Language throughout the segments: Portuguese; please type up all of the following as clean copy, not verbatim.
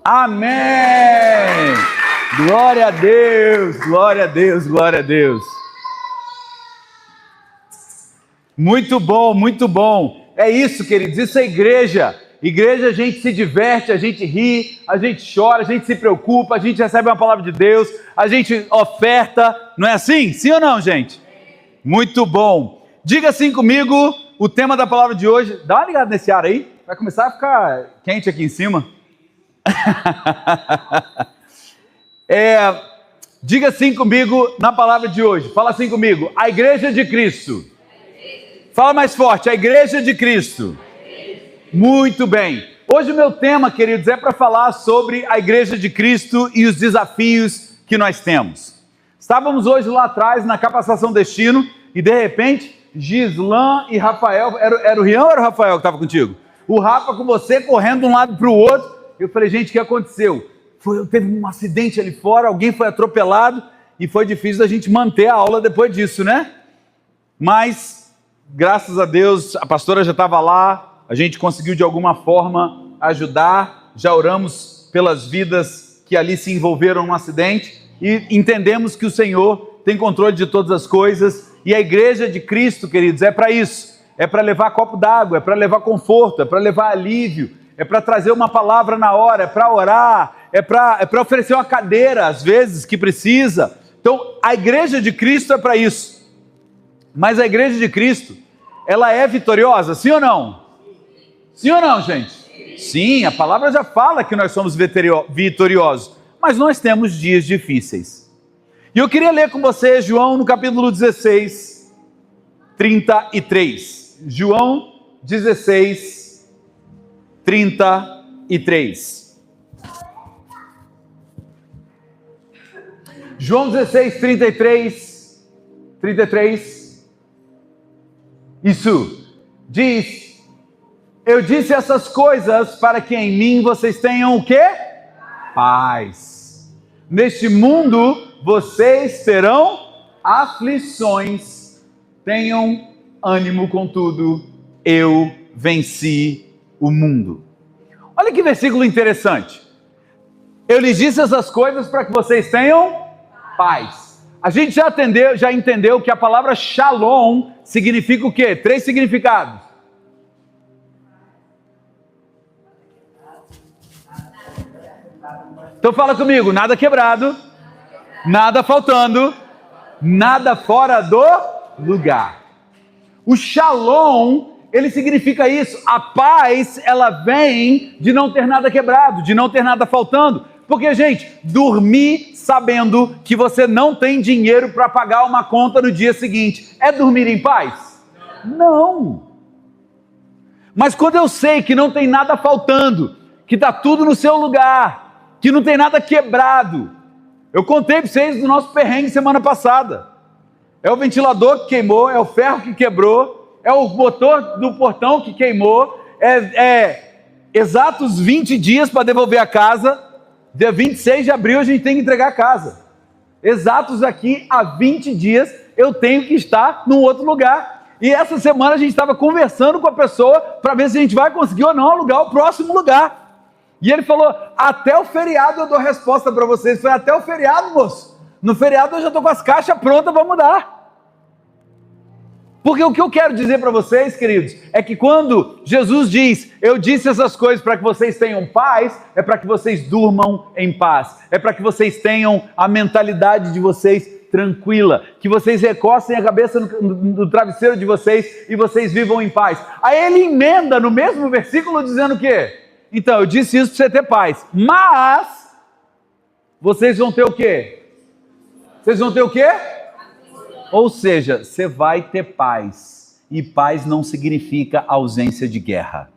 Amém! Glória a Deus, glória a Deus, glória a Deus. Muito bom, muito bom. É isso, queridos, isso é igreja. Igreja, a gente se diverte, a gente ri, a gente chora, a gente se preocupa, a gente recebe uma palavra de Deus, a gente oferta, não é assim? Sim ou não, gente? Muito bom. Diga assim comigo, o tema da palavra de hoje. Dá uma ligada nesse ar aí, vai começar a ficar quente aqui em cima. Diga assim comigo na palavra de hoje. Fala assim comigo, a igreja de Cristo. Fala mais forte, a igreja de Cristo. Muito bem. Hoje o meu tema, queridos, é para falar sobre a igreja de Cristo e os desafios que nós temos. Estávamos hoje lá atrás na Capacitação Destino e de repente Gislan e Rafael, era o Rian ou era o Rafael que estava contigo? O Rafa com você correndo de um lado para o outro. Eu falei, gente, o que aconteceu? Teve um acidente ali fora, alguém foi atropelado e foi difícil da gente manter a aula depois disso, né? Mas, graças a Deus, a pastora já estava lá, a gente conseguiu de alguma forma ajudar, já oramos pelas vidas que ali se envolveram no acidente e entendemos que o Senhor tem controle de todas as coisas e a igreja de Cristo, queridos, é para isso, é para levar copo d'água, é para levar conforto, é para levar alívio, é para trazer uma palavra na hora, é para orar, é para oferecer uma cadeira às vezes que precisa. Então a igreja de Cristo é para isso, mas a igreja de Cristo, ela é vitoriosa, sim ou não? Sim ou não, gente? Sim, a palavra já fala que nós somos vitoriosos, mas nós temos dias difíceis. E eu queria ler com você João no capítulo 16, 33. João 16, 33. João 16, 33. Isso diz: eu disse essas coisas para que em mim vocês tenham o quê? Paz. Neste mundo vocês terão aflições. Tenham ânimo, contudo, eu venci o mundo. Olha que versículo interessante. Eu lhes disse essas coisas para que vocês tenham paz. A gente já entendeu que a palavra shalom significa o quê? 3 significados. Então fala comigo, nada quebrado, nada faltando, nada fora do lugar. O shalom, ele significa isso. A paz, ela vem de não ter nada quebrado, de não ter nada faltando. Porque, gente, dormir sabendo que você não tem dinheiro para pagar uma conta no dia seguinte, é dormir em paz? Não. Mas quando eu sei que não tem nada faltando, que está tudo no seu lugar, que não tem nada quebrado. Eu contei para vocês do nosso perrengue semana passada. É o ventilador que queimou, é o ferro que quebrou, é o motor do portão que queimou, exatos 20 dias para devolver a casa. Dia 26 de abril a gente tem que entregar a casa. Exatos aqui, há 20 dias eu tenho que estar num outro lugar. E essa semana a gente estava conversando com a pessoa para ver se a gente vai conseguir ou não alugar o próximo lugar. E ele falou, até o feriado eu dou resposta para vocês. Foi até o feriado, moço. No feriado eu já estou com as caixas prontas para mudar. Porque o que eu quero dizer para vocês, queridos, é que quando Jesus diz, eu disse essas coisas para que vocês tenham paz, é para que vocês durmam em paz. É para que vocês tenham a mentalidade de vocês tranquila, que vocês recostem a cabeça no travesseiro de vocês e vocês vivam em paz. Aí ele emenda no mesmo versículo dizendo o quê? Então, eu disse isso para você ter paz, mas vocês vão ter o quê? Vocês vão ter o quê? Ou seja, você vai ter paz, e paz não significa ausência de guerra.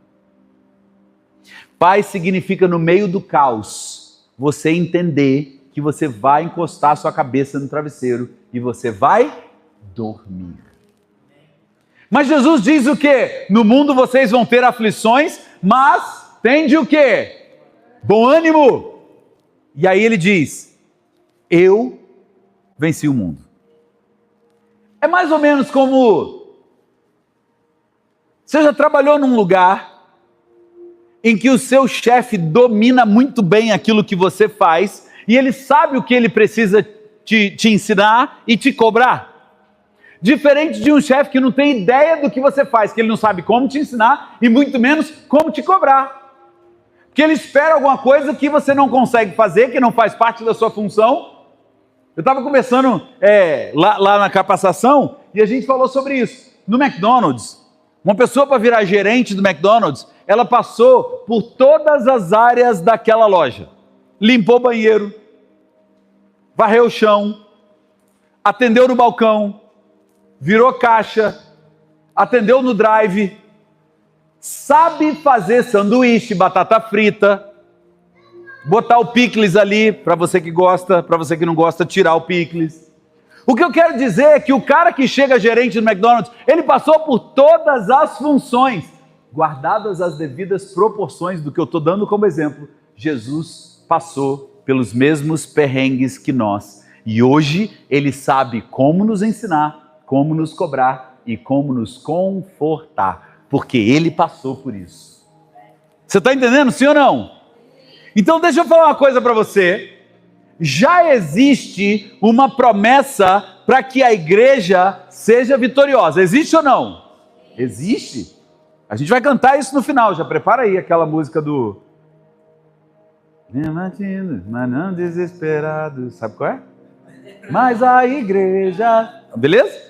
Paz significa no meio do caos, você entender que você vai encostar sua cabeça no travesseiro e você vai dormir. Mas Jesus diz o quê? No mundo vocês vão ter aflições, mas tende o quê? Bom ânimo. E aí ele diz, eu venci o mundo. É mais ou menos como, você já trabalhou num lugar em que o seu chefe domina muito bem aquilo que você faz e ele sabe o que ele precisa te ensinar e te cobrar. Diferente de um chefe que não tem ideia do que você faz, que ele não sabe como te ensinar e muito menos como te cobrar. Porque ele espera alguma coisa que você não consegue fazer, que não faz parte da sua função. Eu estava conversando lá na capacitação e a gente falou sobre isso. No McDonald's, uma pessoa para virar gerente do McDonald's, ela passou por todas as áreas daquela loja. Limpou o banheiro, varreu o chão, atendeu no balcão, virou caixa, atendeu no drive, sabe fazer sanduíche, batata frita, botar o picles ali, para você que gosta, para você que não gosta, tirar o picles. O que eu quero dizer é que o cara que chega gerente do McDonald's, ele passou por todas as funções, guardadas as devidas proporções do que eu estou dando como exemplo. Jesus passou pelos mesmos perrengues que nós. E hoje ele sabe como nos ensinar, como nos cobrar e como nos confortar. Porque ele passou por isso. Você está entendendo, sim ou não? Então deixa eu falar uma coisa para você. Já existe uma promessa para que a igreja seja vitoriosa. Existe ou não? Existe. A gente vai cantar isso no final. Já prepara aí aquela música do... mas não desesperado. Sabe qual é? Mas a igreja... Beleza?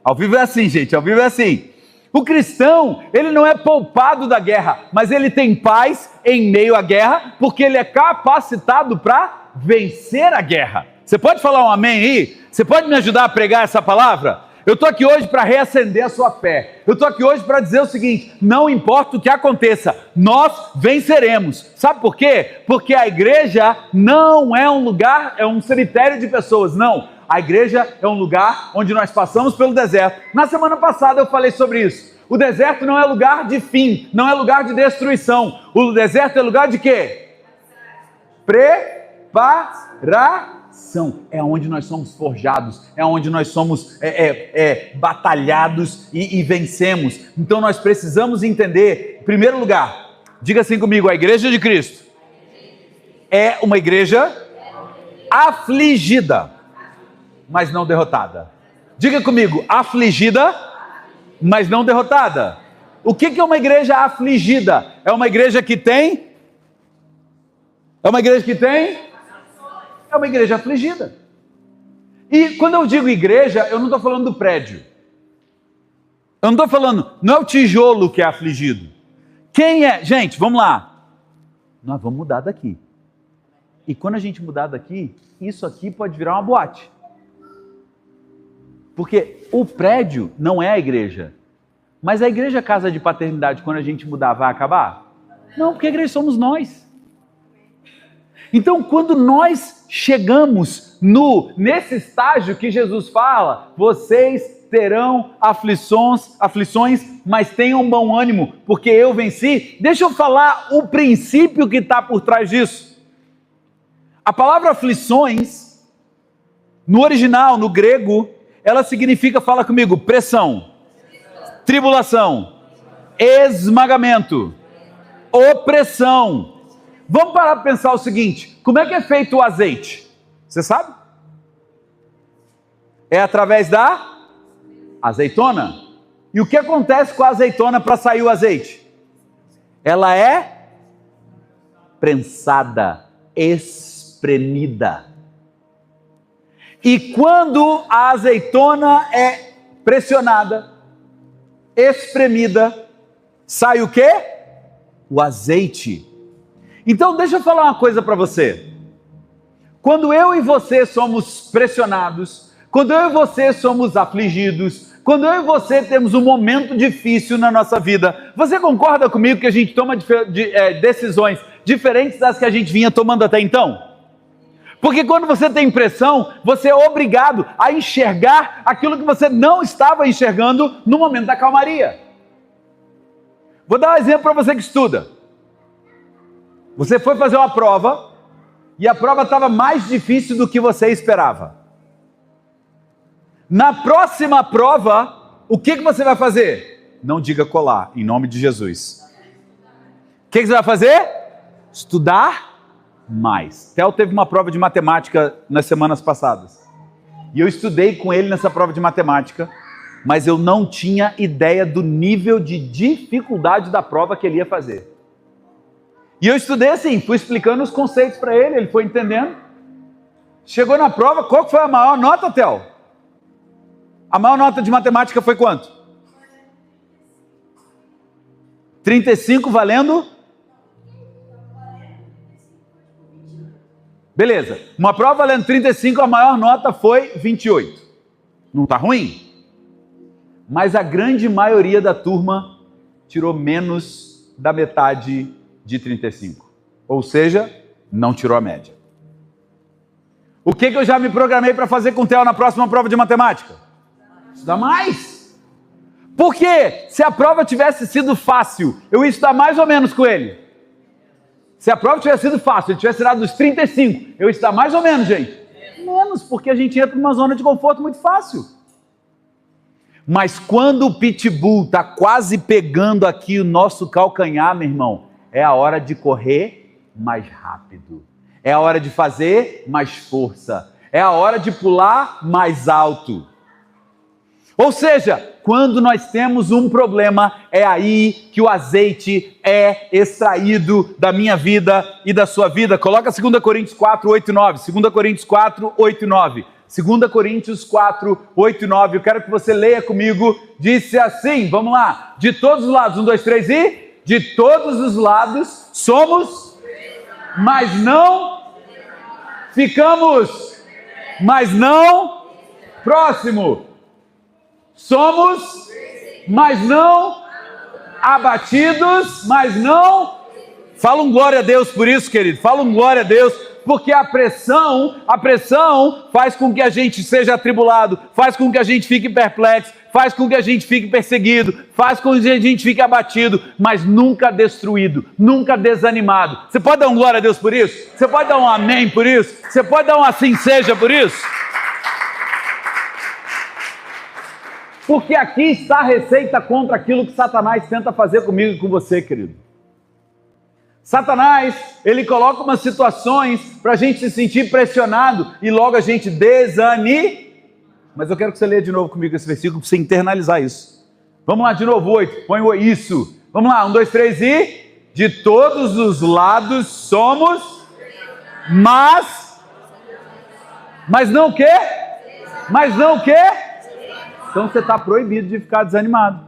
Ao vivo é assim, gente. Ao vivo é assim. O cristão, ele não é poupado da guerra, mas ele tem paz em meio à guerra, porque ele é capacitado para vencer a guerra. Você pode falar um amém aí? Você pode me ajudar a pregar essa palavra? Eu estou aqui hoje para reacender a sua fé. Eu estou aqui hoje para dizer o seguinte: não importa o que aconteça, nós venceremos. Sabe por quê? Porque a igreja não é um lugar, é um cemitério de pessoas, não. A igreja é um lugar onde nós passamos pelo deserto. Na semana passada eu falei sobre isso. O deserto não é lugar de fim, não é lugar de destruição. O deserto é lugar de quê? Preparação. É onde nós somos forjados, é onde nós somos batalhados e vencemos. Então nós precisamos entender, em primeiro lugar, diga assim comigo, a igreja de Cristo é uma igreja afligida, mas não derrotada. Diga comigo, afligida, mas não derrotada. O que é uma igreja afligida? É uma igreja que tem? É uma igreja que tem? É uma igreja afligida. E quando eu digo igreja, eu não estou falando do prédio. Eu não estou falando, não é o tijolo que é afligido. Quem é? Gente, vamos lá. Nós vamos mudar daqui. E quando a gente mudar daqui, isso aqui pode virar uma boate. Porque o prédio não é a igreja. Mas a igreja casa de paternidade, quando a gente mudar, vai acabar? Não, porque a igreja somos nós. Então, quando nós chegamos nesse estágio que Jesus fala, vocês terão aflições, mas tenham bom ânimo, porque eu venci. Deixa eu falar o princípio que está por trás disso. A palavra aflições, no original, no grego, ela significa, fala comigo, pressão, tribulação, esmagamento, opressão. Vamos parar para pensar o seguinte: como é que é feito o azeite? Você sabe? É através da azeitona. E o que acontece com a azeitona para sair o azeite? Ela é prensada, espremida. E quando a azeitona é pressionada, espremida, sai o quê? O azeite. Então deixa eu falar uma coisa para você. Quando eu e você somos pressionados, quando eu e você somos afligidos, quando eu e você temos um momento difícil na nossa vida, você concorda comigo que a gente toma decisões diferentes das que a gente vinha tomando até então? Porque quando você tem pressão, você é obrigado a enxergar aquilo que você não estava enxergando no momento da calmaria. Vou dar um exemplo para você que estuda. Você foi fazer uma prova e a prova estava mais difícil do que você esperava. Na próxima prova, o que você vai fazer? Não diga colar, em nome de Jesus. O que você vai fazer? Estudar mais. Theo teve uma prova de matemática nas semanas passadas. E eu estudei com ele nessa prova de matemática, mas eu não tinha ideia do nível de dificuldade da prova que ele ia fazer. E eu estudei assim, fui explicando os conceitos para ele, ele foi entendendo. Chegou na prova, qual que foi a maior nota, Theo? A maior nota de matemática foi quanto? 35 valendo? Beleza. Uma prova valendo 35, a maior nota foi 28. Não está ruim? Mas a grande maioria da turma tirou menos da metade de 35. Ou seja, não tirou a média. O que eu já me programei para fazer com o Theo na próxima prova de matemática? Estudar mais. Por quê? Se a prova tivesse sido fácil, eu ia estudar mais ou menos com ele. Se a prova tivesse sido fácil, ele tivesse tirado dos 35, eu ia estudar mais ou menos, gente? Menos, porque a gente entra numa zona de conforto muito fácil. Mas quando o pitbull está quase pegando aqui o nosso calcanhar, meu irmão, é a hora de correr mais rápido. É a hora de fazer mais força. É a hora de pular mais alto. Ou seja, quando nós temos um problema, é aí que o azeite é extraído da minha vida e da sua vida. Coloca 2 Coríntios 4, 8 e 9. 2 Coríntios 4, 8 e 9. 2 Coríntios 4, 8 e 9. Eu quero que você leia comigo. Disse assim, vamos lá. De todos os lados, 1, 2, 3 e... De todos os lados somos, mas não ficamos, mas não próximo. Somos, mas não abatidos, mas não... Fala um glória a Deus por isso, querido. Fala um glória a Deus, porque a pressão faz com que a gente seja atribulado, faz com que a gente fique perplexo, faz com que a gente fique perseguido, faz com que a gente fique abatido, mas nunca destruído, nunca desanimado. Você pode dar um glória a Deus por isso? Você pode dar um amém por isso? Você pode dar um assim seja por isso? Porque aqui está a receita contra aquilo que Satanás tenta fazer comigo e com você, querido. Satanás, ele coloca umas situações para a gente se sentir pressionado e logo a gente desanima. Mas eu quero que você leia de novo comigo esse versículo para você internalizar isso. Vamos lá de novo, 8. Põe o isso. Vamos lá, 1, 2, 3 e... De todos os lados somos, mas não o quê? Mas não o quê? Então você está proibido de ficar desanimado.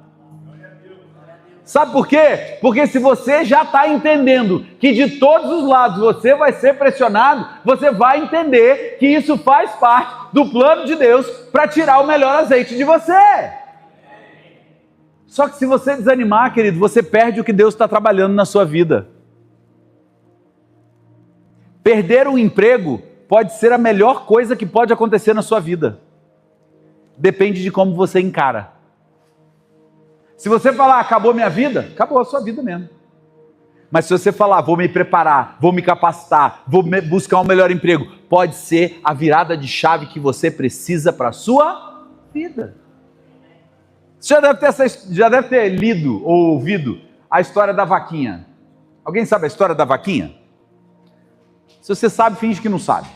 Sabe por quê? Porque se você já está entendendo que de todos os lados você vai ser pressionado, você vai entender que isso faz parte do plano de Deus para tirar o melhor azeite de você. Só que se você desanimar, querido, você perde o que Deus está trabalhando na sua vida. Perder um emprego pode ser a melhor coisa que pode acontecer na sua vida. Depende de como você encara. Se você falar, acabou minha vida, acabou a sua vida mesmo. Mas se você falar, vou me preparar, vou me capacitar, vou buscar um melhor emprego, pode ser a virada de chave que você precisa para a sua vida. Você já deve ter lido ou ouvido a história da vaquinha. Alguém sabe a história da vaquinha? Se você sabe, finge que não sabe.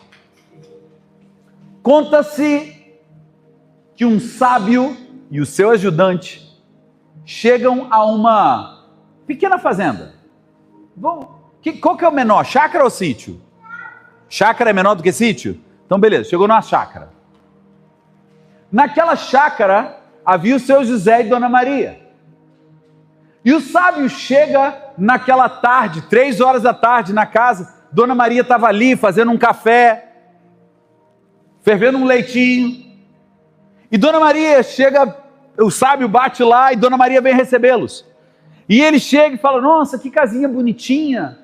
Conta-se que um sábio e o seu ajudante chegam a uma pequena fazenda. Qual que é o menor, chácara ou sítio? Chácara é menor do que sítio? Então beleza, chegou numa chácara. Naquela chácara havia o seu José e Dona Maria. E o sábio chega naquela tarde, 3 horas da tarde na casa. Dona Maria estava ali fazendo um café, fervendo um leitinho. E Dona Maria chega, o sábio bate lá e Dona Maria vem recebê-los. E ele chega e fala, nossa, que casinha bonitinha,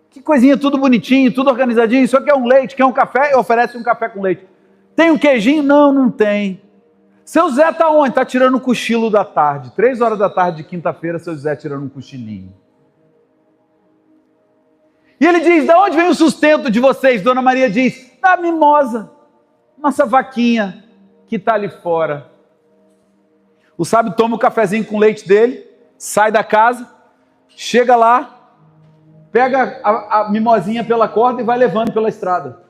que coisinha, tudo bonitinho, tudo organizadinho, só quer um leite, quer um café, e oferece um café com leite. Tem um queijinho? Não, não tem. Seu Zé está onde? Está tirando um cochilo da tarde, 3 horas da tarde de quinta-feira, seu Zé tirando um cochilinho. E ele diz, de onde vem o sustento de vocês? Dona Maria diz, da mimosa, nossa vaquinha que está ali fora. O sábio toma o cafezinho com leite dele, sai da casa, chega lá, pega a mimosinha pela corda e vai levando pela estrada.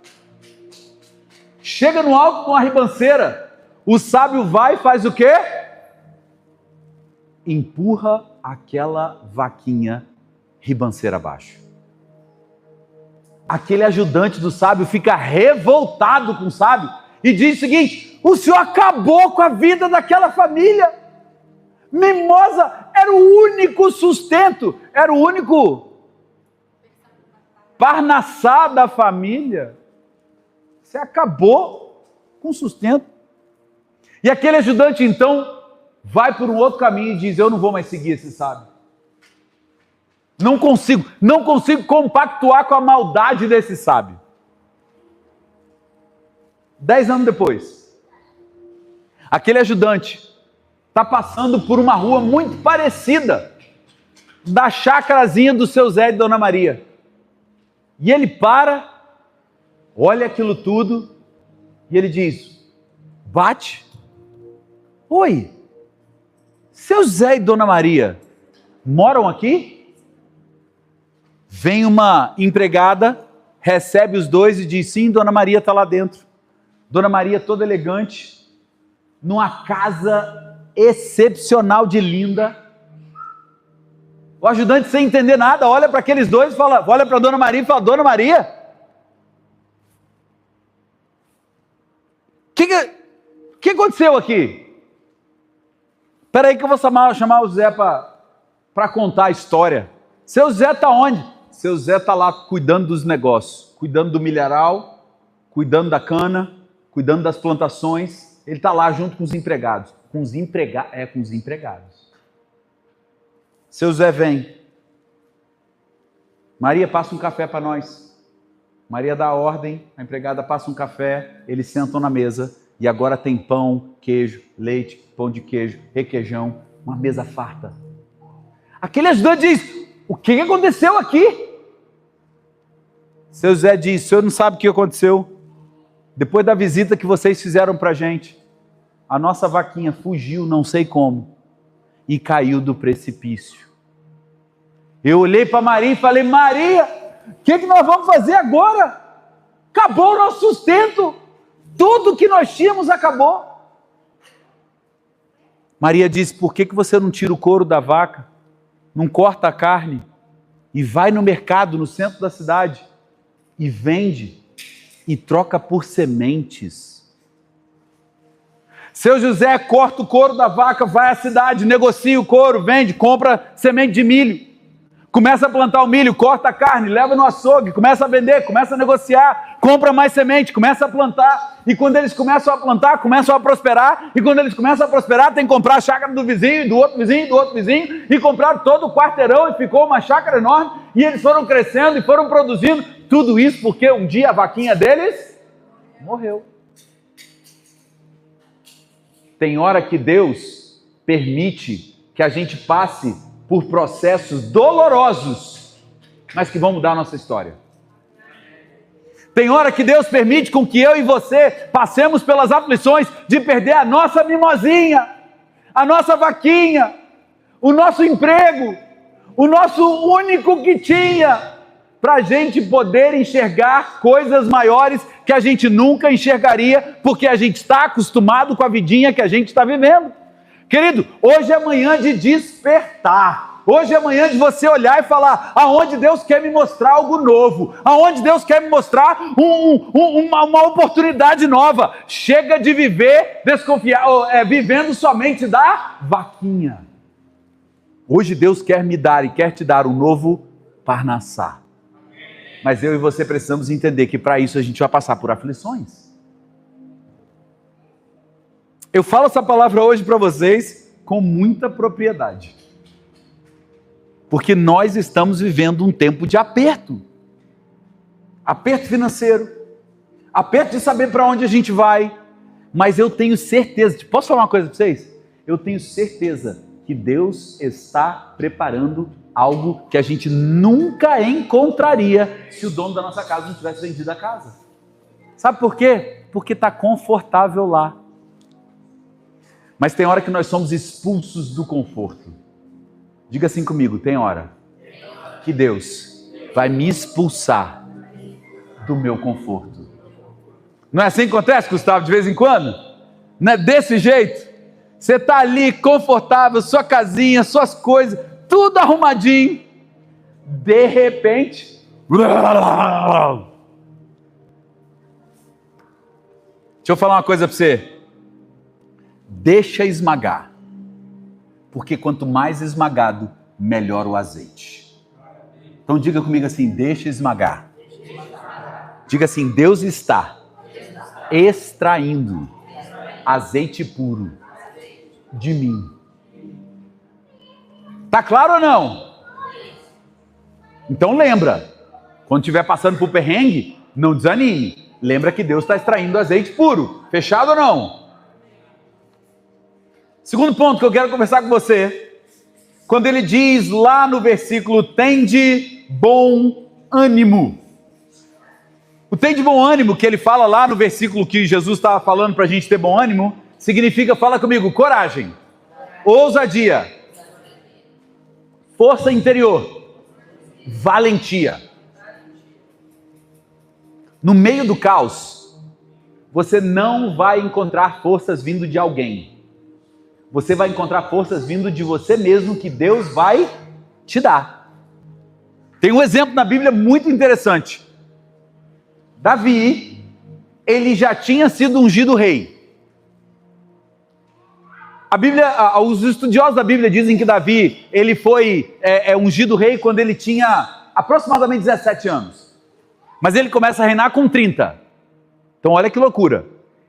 Chega no alto de uma ribanceira, o sábio vai e faz o quê? Empurra aquela vaquinha ribanceira abaixo. Aquele ajudante do sábio fica revoltado com o sábio e diz o seguinte: o senhor acabou com a vida daquela família. Mimosa era o único sustento, era o único parnassá da família. Você acabou com o sustento. E aquele ajudante então vai por um outro caminho e diz: eu não vou mais seguir esse sábio. Não consigo compactuar com a maldade desse sábio. 10 anos depois, aquele ajudante está passando por uma rua muito parecida da chácarazinha do seu Zé e Dona Maria. E ele para, olha aquilo tudo e ele diz: bate. Oi, seu Zé e Dona Maria moram aqui? Vem uma empregada, recebe os dois e diz: sim, Dona Maria está lá dentro. Dona Maria toda elegante, numa casa excepcional de linda. O ajudante, sem entender nada, olha para aqueles dois, olha para a Dona Maria e fala: Dona Maria, o que aconteceu aqui? Espera aí que eu vou chamar o Zé para contar a história. Seu Zé está onde? Seu Zé está lá cuidando dos negócios, cuidando do milharal, cuidando da cana, cuidando das plantações. Ele está lá junto com os empregados. Com os empregados. Seu Zé vem. Maria, passa um café para nós. Maria dá a ordem, a empregada passa um café, eles sentam na mesa e agora tem pão, queijo, leite, pão de queijo, requeijão, uma mesa farta. Aquele ajudante diz: o que aconteceu aqui? Seu Zé diz: o senhor não sabe o que aconteceu? Depois da visita que vocês fizeram para a gente, a nossa vaquinha fugiu, não sei como, e caiu do precipício. Eu olhei para Maria e falei: Maria, o que nós vamos fazer agora? Acabou o nosso sustento, tudo que nós tínhamos acabou. Maria disse: por que você não tira o couro da vaca, não corta a carne e vai no mercado no centro da cidade e vende e troca por sementes? Seu José corta o couro da vaca, vai à cidade, negocia o couro, vende, compra semente de milho, começa a plantar o milho, corta a carne, leva no açougue, começa a vender, começa a negociar, compra mais semente, começa a plantar, e quando eles começam a plantar, começam a prosperar, e quando eles começam a prosperar, tem que comprar a chácara do vizinho, do outro vizinho, do outro vizinho, e compraram todo o quarteirão, e ficou uma chácara enorme, e eles foram crescendo e foram produzindo, tudo isso porque um dia a vaquinha deles morreu. Tem hora que Deus permite que a gente passe por processos dolorosos, mas que vão mudar a nossa história. Tem hora que Deus permite com que eu e você passemos pelas aflições de perder a nossa mimosinha, a nossa vaquinha, o nosso emprego, o nosso único que tinha, para a gente poder enxergar coisas maiores que a gente nunca enxergaria, porque a gente está acostumado com a vidinha que a gente está vivendo. Querido, hoje é manhã de despertar. Hoje é manhã de você olhar e falar: aonde Deus quer me mostrar algo novo, aonde Deus quer me mostrar uma oportunidade nova. Chega de viver vivendo somente da vaquinha. Hoje Deus quer me dar e quer te dar um novo parnassá. Mas eu e você precisamos entender que para isso a gente vai passar por aflições. Eu falo essa palavra hoje para vocês com muita propriedade. Porque nós estamos vivendo um tempo de aperto. Aperto financeiro. Aperto de saber para onde a gente vai. Mas eu tenho certeza, posso falar uma coisa para vocês? Eu tenho certeza que Deus está preparando algo que a gente nunca encontraria se o dono da nossa casa não tivesse vendido a casa. Sabe por quê? Porque está confortável lá. Mas tem hora que nós somos expulsos do conforto. Diga assim comigo, tem hora que Deus vai me expulsar do meu conforto. Não é assim que acontece, Gustavo, de vez em quando? Não é desse jeito? Você está ali confortável, sua casinha, suas coisas, tudo arrumadinho. De repente... Deixa eu falar uma coisa para você. Deixa esmagar. Porque quanto mais esmagado, melhor o azeite. Então diga comigo assim, deixa esmagar. Diga assim, Deus está extraindo azeite puro de mim. Tá claro ou não? Então lembra, quando estiver passando por perrengue, não desanime. Lembra que Deus está extraindo azeite puro. Fechado ou não? Segundo ponto que eu quero conversar com você, quando ele diz lá no versículo, tende bom ânimo. O tende bom ânimo que ele fala lá no versículo que Jesus estava falando para a gente ter bom ânimo, significa, fala comigo, coragem, ousadia, força interior, valentia. No meio do caos, você não vai encontrar forças vindo de alguém. Você vai encontrar forças vindo de você mesmo que Deus vai te dar. Tem um exemplo na Bíblia muito interessante. Davi, ele já tinha sido ungido rei. A Bíblia, os estudiosos da Bíblia dizem que Davi, ele foi ungido rei quando ele tinha aproximadamente 17 anos. Mas ele começa a reinar com 30. Então olha que loucura.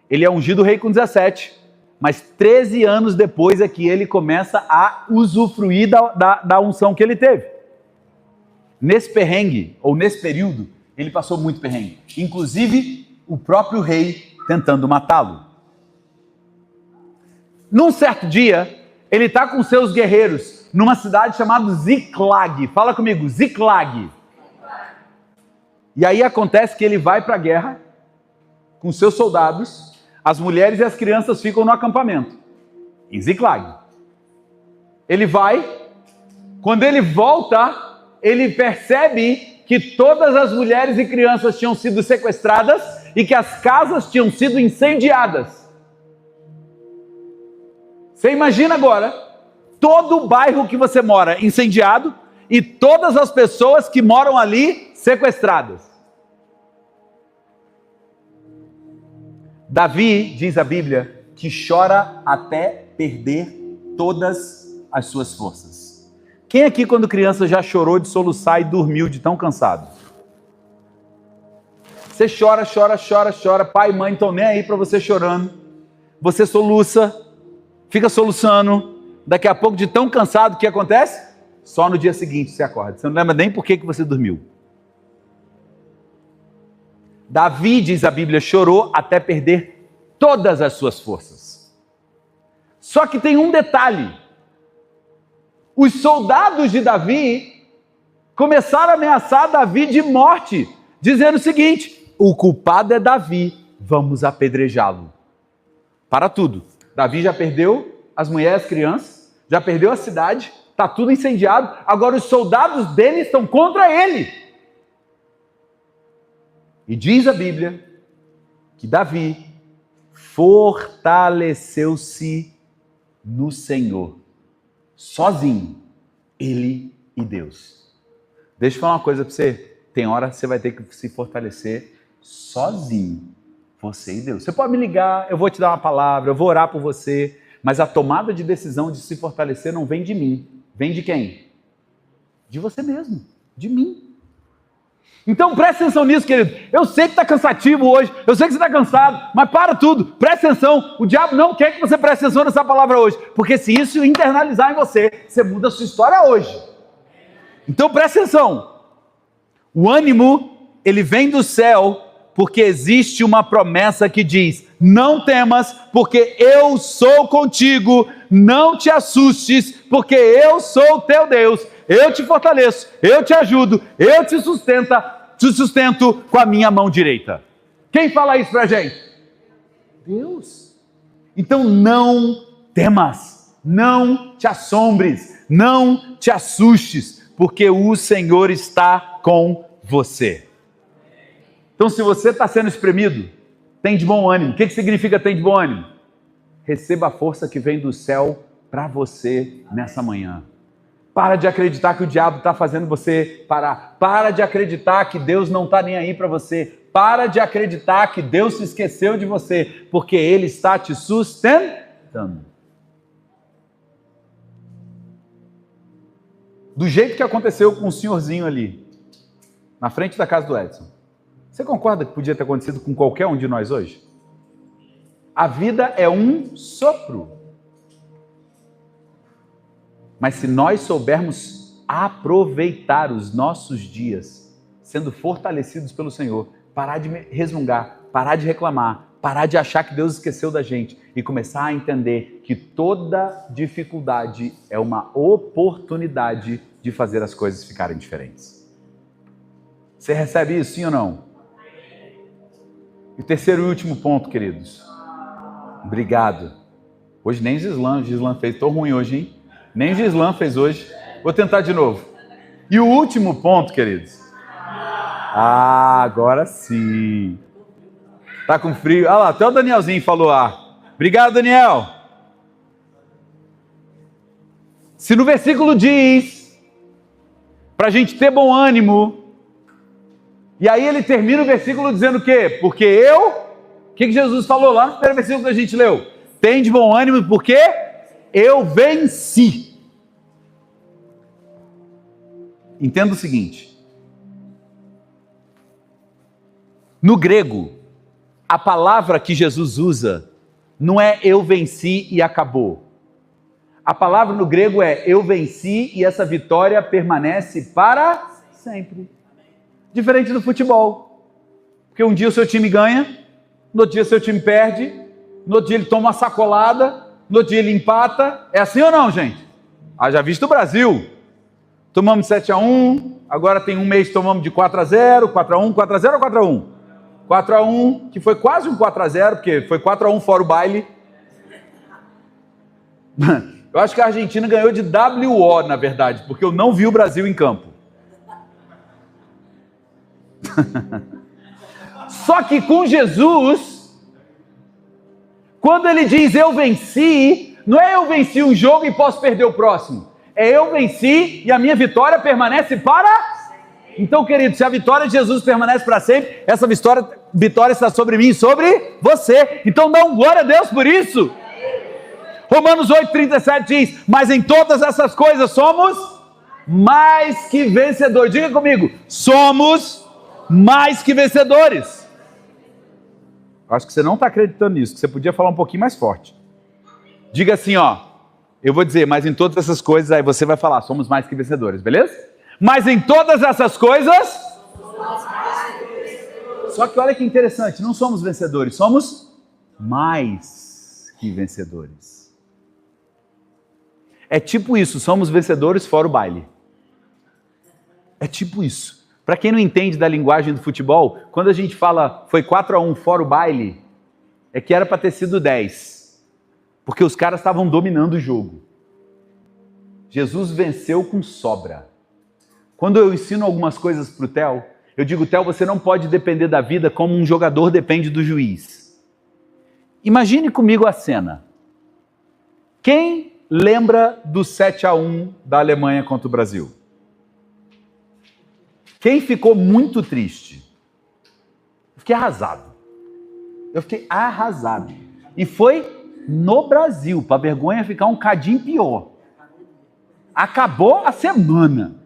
Ele é ungido rei com 17, mas 13 anos depois é que ele começa a usufruir da unção que ele teve. Nesse perrengue, ou nesse período, ele passou muito perrengue. Inclusive, o próprio rei tentando matá-lo. Num certo dia, ele está com seus guerreiros numa cidade chamada Ziklag. Fala comigo, Ziklag. E aí acontece que ele vai para a guerra com seus soldados, as mulheres e as crianças ficam no acampamento, em Ziklag. Ele vai, quando ele volta, ele percebe que todas as mulheres e crianças tinham sido sequestradas e que as casas tinham sido incendiadas. Você imagina agora, todo o bairro que você mora incendiado e todas as pessoas que moram ali sequestradas. Davi, diz a Bíblia, que chora até perder todas as suas forças. Quem aqui quando criança já chorou de soluçar e dormiu de tão cansado? Você chora, chora, chora, chora, pai e mãe estão nem aí para você chorando. Você soluça, fica soluçando, daqui a pouco de tão cansado, o que acontece? Só no dia seguinte você acorda. Você não lembra nem por que você dormiu. Davi, diz a Bíblia, chorou até perder todas as suas forças. Só que tem um detalhe. Os soldados de Davi começaram a ameaçar Davi de morte, dizendo o seguinte: o culpado é Davi, vamos apedrejá-lo. Para tudo. Davi já perdeu as mulheres, as crianças, já perdeu a cidade, está tudo incendiado, agora os soldados dele estão contra ele. E diz a Bíblia que Davi fortaleceu-se no Senhor, sozinho, ele e Deus. Deixa eu falar uma coisa para você, tem hora que você vai ter que se fortalecer sozinho, você e Deus. Você pode me ligar, eu vou te dar uma palavra, eu vou orar por você, mas a tomada de decisão de se fortalecer não vem de mim, vem de quem? De você mesmo, de mim. Então presta atenção nisso, querido. Eu sei que está cansativo hoje, eu sei que você está cansado, mas para tudo, presta atenção. O diabo não quer que você preste atenção nessa palavra hoje, porque se isso internalizar em você, você muda a sua história hoje. Então presta atenção. O ânimo, ele vem do céu, porque existe uma promessa que diz: não temas, porque eu sou contigo, não te assustes, porque eu sou o teu Deus. Eu te fortaleço, eu te ajudo, eu te sustento com a minha mão direita. Quem fala isso pra gente? Deus. Então não temas, não te assombres, não te assustes, porque o Senhor está com você. Então, se você está sendo espremido, tem de bom ânimo. O que significa tem de bom ânimo? Receba a força que vem do céu para você nessa manhã. Para de acreditar que o diabo está fazendo você parar. Para de acreditar que Deus não está nem aí para você. Para de acreditar que Deus se esqueceu de você, porque Ele está te sustentando. Do jeito que aconteceu com o senhorzinho ali, na frente da casa do Edson. Você concorda que podia ter acontecido com qualquer um de nós hoje? A vida é um sopro. Mas se nós soubermos aproveitar os nossos dias, sendo fortalecidos pelo Senhor, parar de resmungar, parar de reclamar, parar de achar que Deus esqueceu da gente e começar a entender que toda dificuldade é uma oportunidade de fazer as coisas ficarem diferentes. Você recebe isso, sim ou não? E o terceiro e último ponto, queridos. Obrigado. Hoje nem o Gislan fez. Estou ruim hoje, hein? Nem o Gislan fez hoje. Vou tentar de novo. E o último ponto, queridos. Agora sim. Tá com frio? Olha lá, até o Danielzinho falou Obrigado, Daniel. Se no versículo diz para a gente ter bom ânimo, e aí ele termina o versículo dizendo o quê? Porque o que Jesus falou lá no primeiro versículo que a gente leu? Tem de bom ânimo porque eu venci. Entenda o seguinte. No grego, a palavra que Jesus usa não é eu venci e acabou. A palavra no grego é eu venci e essa vitória permanece para sempre. Diferente do futebol. Porque um dia o seu time ganha, no outro dia o seu time perde, no outro dia ele toma uma sacolada, no outro dia ele empata. É assim ou não, gente? Já visto o Brasil. Tomamos 7-1, agora tem um mês que tomamos de 4-0, 4-1, 4-0 ou 4-1? 4-1, que foi quase um 4-0, porque foi 4-1 fora o baile. Eu acho que a Argentina ganhou de WO, na verdade, porque eu não vi o Brasil em campo. Só que com Jesus, quando ele diz eu venci, não é eu venci um jogo e posso perder o próximo. É eu venci e a minha vitória permanece para... Então, querido, se a vitória de Jesus permanece para sempre, essa vitória está sobre mim e sobre você. Então dá um glória a Deus por isso. Romanos 8,37 diz, mas em todas essas coisas somos mais que vencedores. Diga comigo, somos mais que vencedores. Acho que você não está acreditando nisso, que você podia falar um pouquinho mais forte. Diga assim, eu vou dizer, mas em todas essas coisas, aí você vai falar, somos mais que vencedores, beleza? Mas em todas essas coisas... Só que olha que interessante, não somos vencedores, somos mais que vencedores. É tipo isso, somos vencedores fora o baile. É tipo isso. Para quem não entende da linguagem do futebol, quando a gente fala foi 4-1 fora o baile, é que era para ter sido 10. Porque os caras estavam dominando o jogo. Jesus venceu com sobra. Quando eu ensino algumas coisas para o Theo, eu digo, Theo, você não pode depender da vida como um jogador depende do juiz. Imagine comigo a cena. Quem lembra do 7-1 da Alemanha contra o Brasil? Quem ficou muito triste? Eu fiquei arrasado. E foi no Brasil, para a vergonha ficar um cadinho pior. Acabou a semana.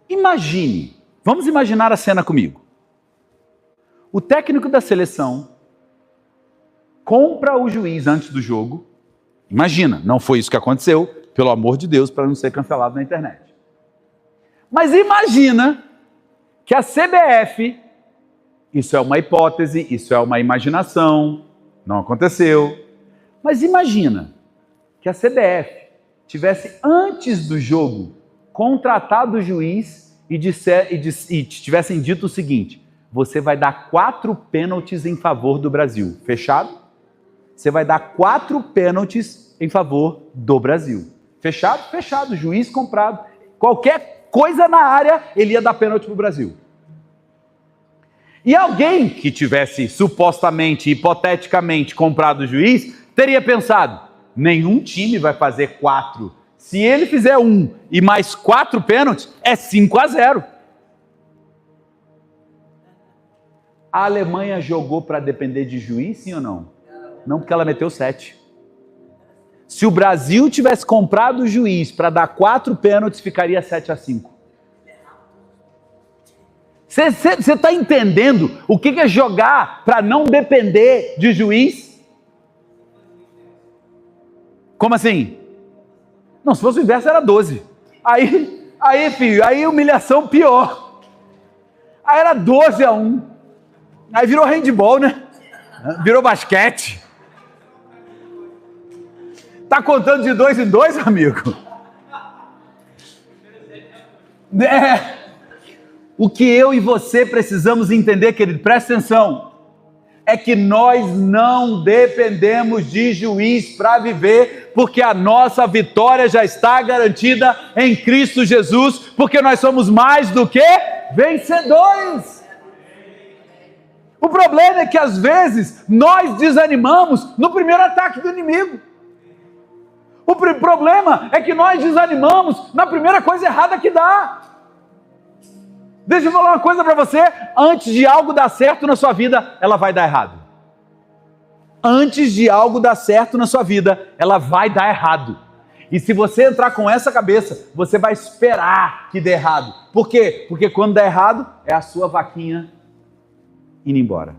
Imagine, vamos imaginar a cena comigo. O técnico da seleção compra o juiz antes do jogo. Imagina, não foi isso que aconteceu, pelo amor de Deus, para não ser cancelado na internet. Mas imagina que a CBF, isso é uma hipótese, isso é uma imaginação, não aconteceu, mas imagina que a CBF tivesse antes do jogo contratado o juiz e tivessem dito o seguinte, você vai dar 4 pênaltis em favor do Brasil. Fechado? você vai dar 4 pênaltis em favor do Brasil. Fechado? Fechado. Juiz comprado. Qualquer coisa na área, ele ia dar pênalti para o Brasil. E alguém que tivesse supostamente, hipoteticamente comprado o juiz, teria pensado, nenhum time vai fazer 4. Se ele fizer 1 e mais 4 pênaltis, é 5-0. A Alemanha jogou para depender de juiz, sim ou não? Não, porque ela meteu 7. Se o Brasil tivesse comprado o juiz para dar 4 pênaltis, ficaria 7-5. Você está entendendo o que é jogar para não depender de juiz? Como assim? Não, se fosse o inverso era 12. Aí filho, aí humilhação pior. Aí era 12-1. Aí virou handball, né? Virou basquete. Tá contando de 2 em 2, amigo? O que eu e você precisamos entender, querido, presta atenção, é que nós não dependemos de juiz para viver, porque a nossa vitória já está garantida em Cristo Jesus, porque nós somos mais do que vencedores. O problema é que às vezes nós desanimamos no primeiro ataque do inimigo. O problema é que nós desanimamos na primeira coisa errada que dá. Deixa eu falar uma coisa para você, antes de algo dar certo na sua vida, ela vai dar errado. Antes de algo dar certo na sua vida, ela vai dar errado. E se você entrar com essa cabeça, você vai esperar que dê errado. Por quê? Porque quando der errado, é a sua vaquinha indo embora.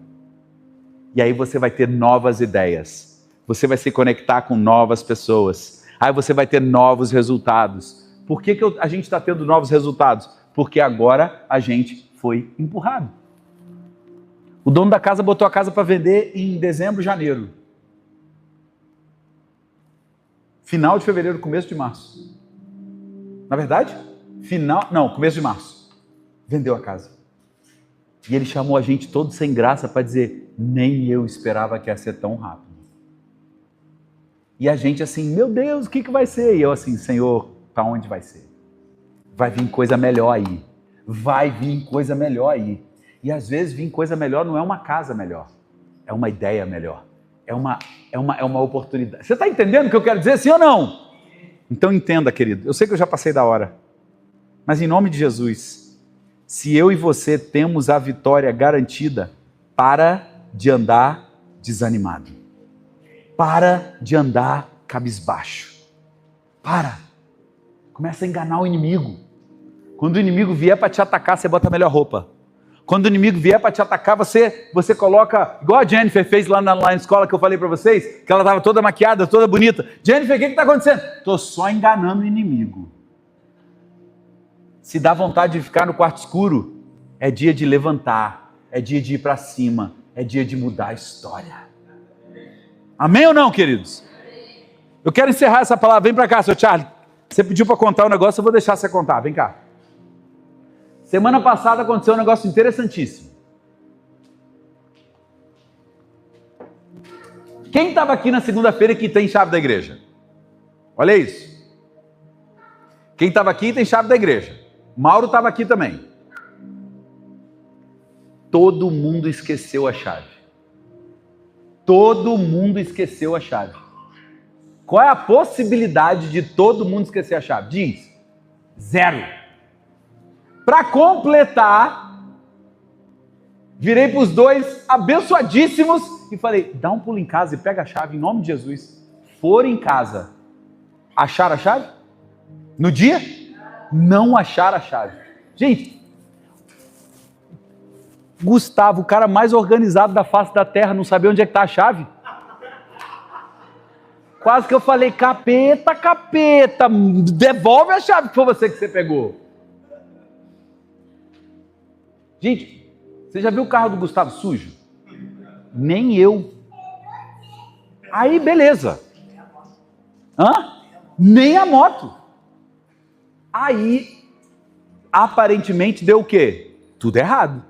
E aí você vai ter novas ideias. Você vai se conectar com novas pessoas. Aí você vai ter novos resultados. Por que a gente está tendo novos resultados? Porque agora a gente foi empurrado. O dono da casa botou a casa para vender em dezembro, janeiro. Final de fevereiro, começo de março. Na verdade, começo de março. Vendeu a casa. E ele chamou a gente todo sem graça para dizer, nem eu esperava que ia ser tão rápido. E a gente assim, meu Deus, o que vai ser? E eu assim, Senhor, para onde vai ser? Vai vir coisa melhor aí. Vai vir coisa melhor aí. E às vezes vir coisa melhor não é uma casa melhor. É uma ideia melhor. É uma oportunidade. Você está entendendo o que eu quero dizer, sim ou não? Então entenda, querido. Eu sei que eu já passei da hora. Mas em nome de Jesus, se eu e você temos a vitória garantida, para de andar desanimado. Para de andar cabisbaixo. Para. Começa a enganar o inimigo. Quando o inimigo vier para te atacar, você bota a melhor roupa. Quando o inimigo vier para te atacar, você coloca, igual a Jennifer fez lá na escola que eu falei para vocês, que ela estava toda maquiada, toda bonita. Jennifer, o que está acontecendo? Estou só enganando o inimigo. Se dá vontade de ficar no quarto escuro, é dia de levantar, é dia de ir para cima, é dia de mudar a história. Amém ou não, queridos? Eu quero encerrar essa palavra. Vem para cá, seu Charlie. Você pediu para contar um negócio, eu vou deixar você contar. Vem cá. Semana passada aconteceu um negócio interessantíssimo. Quem estava aqui na segunda-feira que tem chave da igreja? Olha isso. Quem estava aqui tem chave da igreja. Mauro estava aqui também. Todo mundo esqueceu a chave. Todo mundo esqueceu a chave. Qual é a possibilidade de todo mundo esquecer a chave? Diz. 0. Para completar, virei para os dois abençoadíssimos e falei, dá um pulo em casa e pega a chave em nome de Jesus. Foram em casa. Acharam a chave? No dia? Não acharam a chave. Gente, Gustavo, o cara mais organizado da face da terra, não sabia onde é que está a chave? Quase que eu falei, capeta, devolve a chave que foi você que você pegou. Gente, você já viu o carro do Gustavo sujo? Nem eu. Aí, beleza. Nem a moto. Aí, aparentemente, deu o quê? Tudo errado.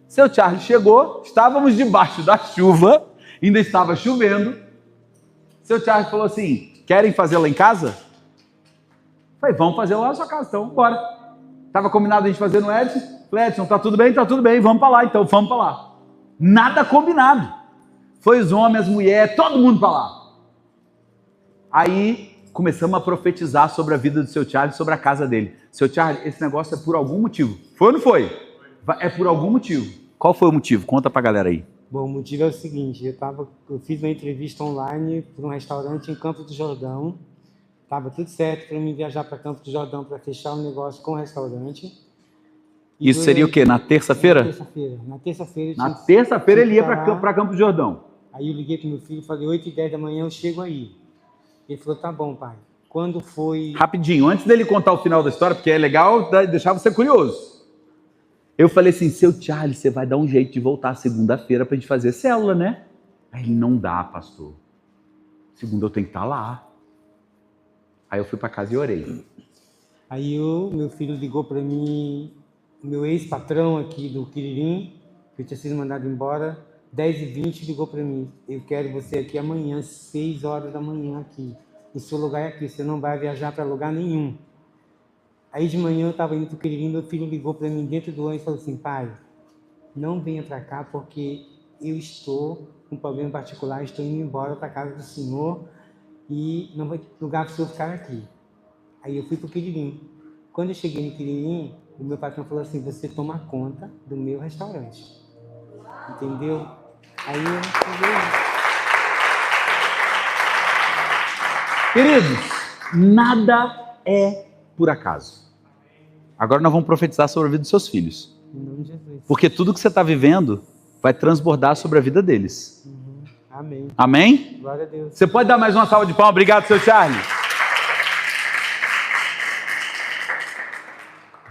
Seu Charles chegou, estávamos debaixo da chuva, Ainda estava chovendo. Seu Charles falou assim, querem fazer lá em casa? Falei, vamos fazer lá na sua casa, então bora. Estava combinado a gente fazer no Edson. Falei, Edson, tá tudo bem, vamos para lá, então vamos para lá. Nada combinado. Foi os homens, as mulheres, todo mundo para lá. Aí começamos a profetizar sobre a vida do seu Charles, sobre a casa dele. Seu Charles, esse negócio é por algum motivo. Foi ou não foi? É por algum motivo. Qual foi o motivo? Conta pra galera aí. Bom, o motivo é o seguinte, eu fiz uma entrevista online para um restaurante em Campos do Jordão. Estava tudo certo para mim viajar para Campos do Jordão para fechar um negócio com o restaurante. Isso seria o quê? Na terça-feira? Na terça-feira. Na terça-feira ele ia para Campos do Jordão. Aí eu liguei para meu filho e falei, 8h10 da manhã eu chego aí. Ele falou, tá bom, pai. Quando foi... Rapidinho, antes dele contar o final da história, porque é legal deixar você curioso. Eu falei assim, seu Charles, você vai dar um jeito de voltar segunda-feira para a gente fazer célula, né? Aí ele, não dá, pastor. Segunda eu tenho que estar lá. Aí eu fui para casa e orei. Aí meu filho ligou para mim, meu ex-patrão aqui do Quiririm, que eu tinha sido mandado embora, 10h20 ligou para mim, eu quero você aqui amanhã, 6 horas da manhã aqui. O seu lugar é aqui, você não vai viajar para lugar nenhum. Aí de manhã eu estava indo para o Quiririm, meu filho ligou para mim dentro do ônibus e falou assim, pai, não venha para cá porque eu estou com um problema particular, estou indo embora para a casa do senhor e não vai ter lugar para o senhor ficar aqui. Aí eu fui para o Quiririm. Quando eu cheguei no Quiririm, o meu patrão falou assim, você toma conta do meu restaurante. Entendeu? Aí eu falei... Queridos, nada é por acaso. Agora nós vamos profetizar sobre a vida dos seus filhos. Em nome de Jesus. Porque tudo que você está vivendo vai transbordar sobre a vida deles. Amém. Amém? Glória a Deus. Você pode dar mais uma salva de palmas? Obrigado, seu Charles.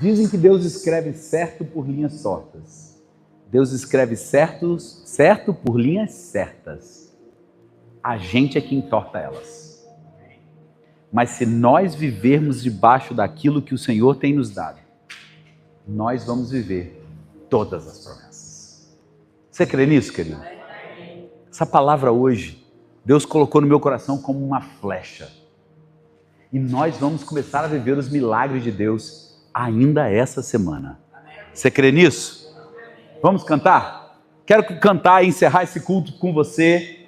Dizem que Deus escreve certo por linhas tortas. Deus escreve certo por linhas certas. A gente é que entorta elas. Mas se nós vivermos debaixo daquilo que o Senhor tem nos dado, nós vamos viver todas as promessas. Você crê nisso, querido? Essa palavra hoje, Deus colocou no meu coração como uma flecha. E nós vamos começar a viver os milagres de Deus ainda essa semana. Você crê nisso? Vamos cantar? Quero cantar e encerrar esse culto com você.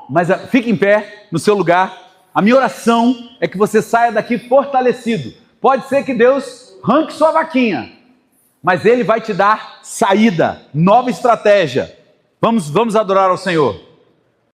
Mas fique em pé no seu lugar. A minha oração é que você saia daqui fortalecido. Pode ser que Deus arranque sua vaquinha, mas Ele vai te dar saída, nova estratégia. Vamos adorar ao Senhor.